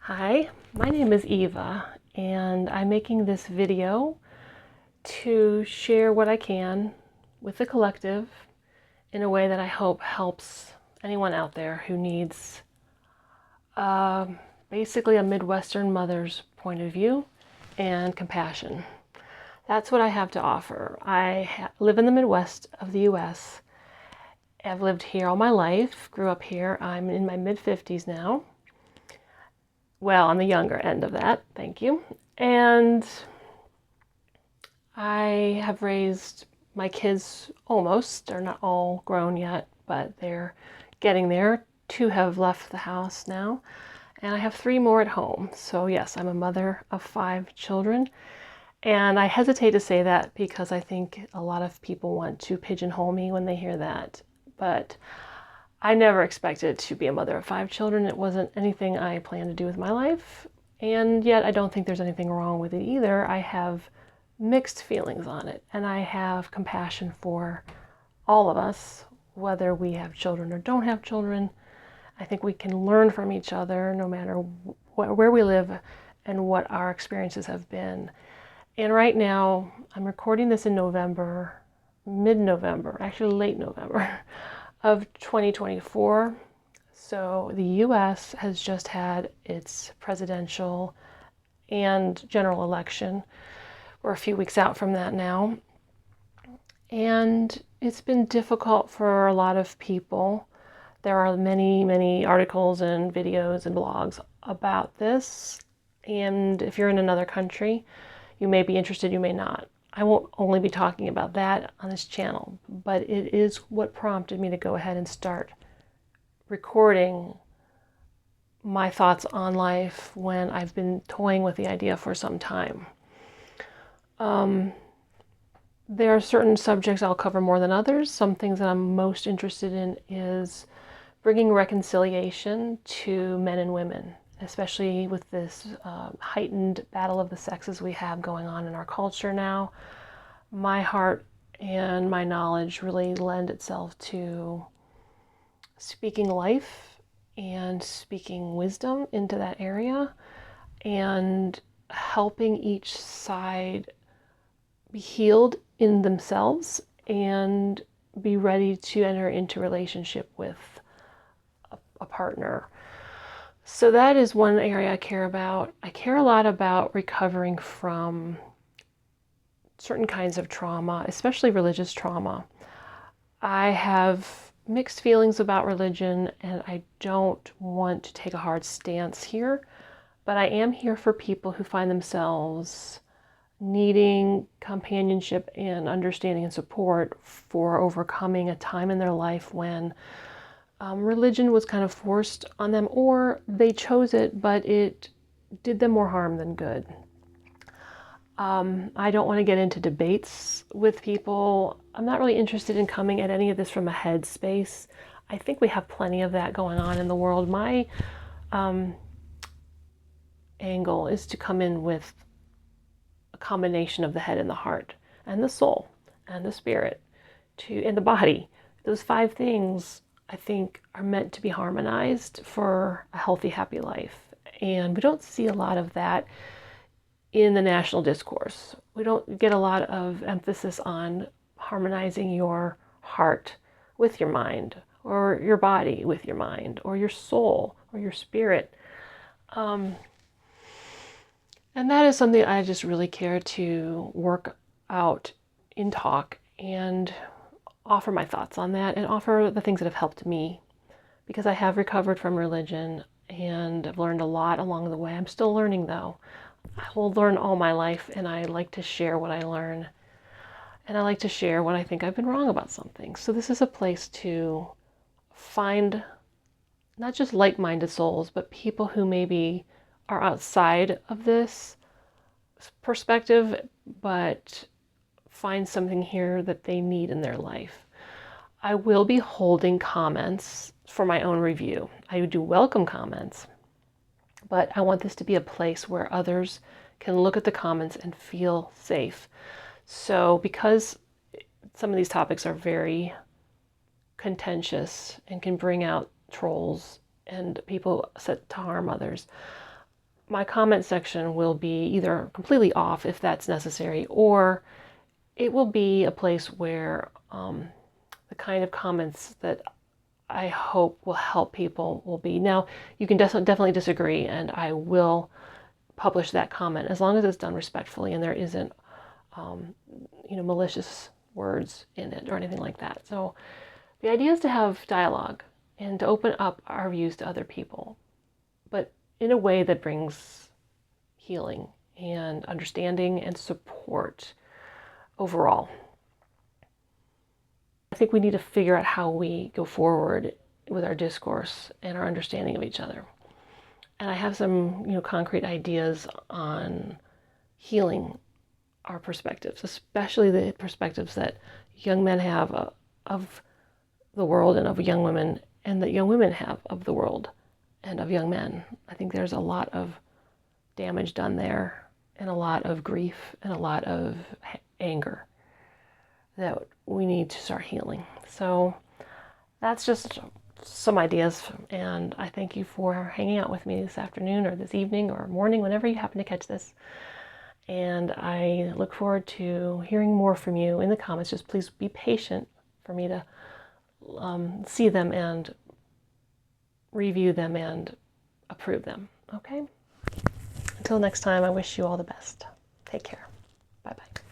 Hi, my name is Eva, and I'm making this video to share what I can with the collective in a way that I hope helps anyone out there who needs uh, basically a Midwestern mother's point of view and compassion. That's what I have to offer. I live in the Midwest of the US. I've lived here all my life, grew up here. I'm in my mid-50s now. Well, on the younger end of that, thank you. And I have raised my kids almost. They're not all grown yet, but they're getting there. Two have left the house now, and I have three more at home. So, yes, I'm a mother of 5 children. And I hesitate to say that because I think a lot of people want to pigeonhole me when they hear that. But I never expected to be a mother of 5 children. It wasn't anything I planned to do with my life. And yet I don't think there's anything wrong with it either. I have mixed feelings on it, and I have compassion for all of us, whether we have children or don't have children. I think we can learn from each other no matter where we live and what our experiences have been. And right now, I'm recording this in November, mid-November, actually late November of 2024. So the US has just had its presidential and general election. We're a few weeks out from that now. And it's been difficult for a lot of people. There are many, many articles and videos and blogs about this. And if you're in another country, you may be interested, you may not. I won't only be talking about that on this channel, but it is what prompted me to go ahead and start recording my thoughts on life when I've been toying with the idea for some time. There are certain subjects I'll cover more than others. Some things that I'm most interested in is bringing reconciliation to men and women, especially with this heightened battle of the sexes we have going on in our culture now. My heart and my knowledge really lend itself to speaking life and speaking wisdom into that area and helping each side be healed in themselves and be ready to enter into relationship with a partner. So that is one area I care about. I care a lot about recovering from certain kinds of trauma, especially religious trauma. I have mixed feelings about religion, and I don't want to take a hard stance here, but I am here for people who find themselves needing companionship and understanding and support for overcoming a time in their life when religion was kind of forced on them, or they chose it, but it did them more harm than good. I don't want to get into debates with people. I'm not really interested in coming at any of this from a head space. I think we have plenty of that going on in the world. My angle is to come in with a combination of the head and the heart and the soul and the spirit and the body. Those 5 things I think are meant to be harmonized for a healthy, happy life. And we don't see a lot of that in the national discourse. We don't get a lot of emphasis on harmonizing your heart with your mind, or your body with your mind, or your soul, or your spirit. And that is something I just really care to work out in talk and offer my thoughts on that and offer the things that have helped me, because I have recovered from religion and I've learned a lot along the way. I'm still learning though. I will learn all my life, and I like to share what I learn, and I like to share when I think I've been wrong about something. So this is a place to find not just like-minded souls, but people who maybe are outside of this perspective, but find something here that they need in their life. I will be holding comments for my own review. I do welcome comments, but I want this to be a place where others can look at the comments and feel safe. So because some of these topics are very contentious and can bring out trolls and people set to harm others, my comment section will be either completely off if that's necessary, or it will be a place where the kind of comments that I hope will help people will be. Now, you can definitely disagree, and I will publish that comment as long as it's done respectfully and there isn't, malicious words in it or anything like that. So the idea is to have dialogue and to open up our views to other people, but in a way that brings healing and understanding and support overall. I think we need to figure out how we go forward with our discourse and our understanding of each other. And I have some, concrete ideas on healing our perspectives, especially the perspectives that young men have of the world and of young women, and that young women have of the world and of young men. I think there's a lot of damage done there, and a lot of grief, and a lot of anger that we need to start healing. So that's just some ideas, and I thank you for hanging out with me this afternoon or this evening or morning, whenever you happen to catch this. And I look forward to hearing more from you in the comments. Just please be patient for me to see them and review them and approve them. Okay? Until next time, I wish you all the best. Take care. Bye-bye.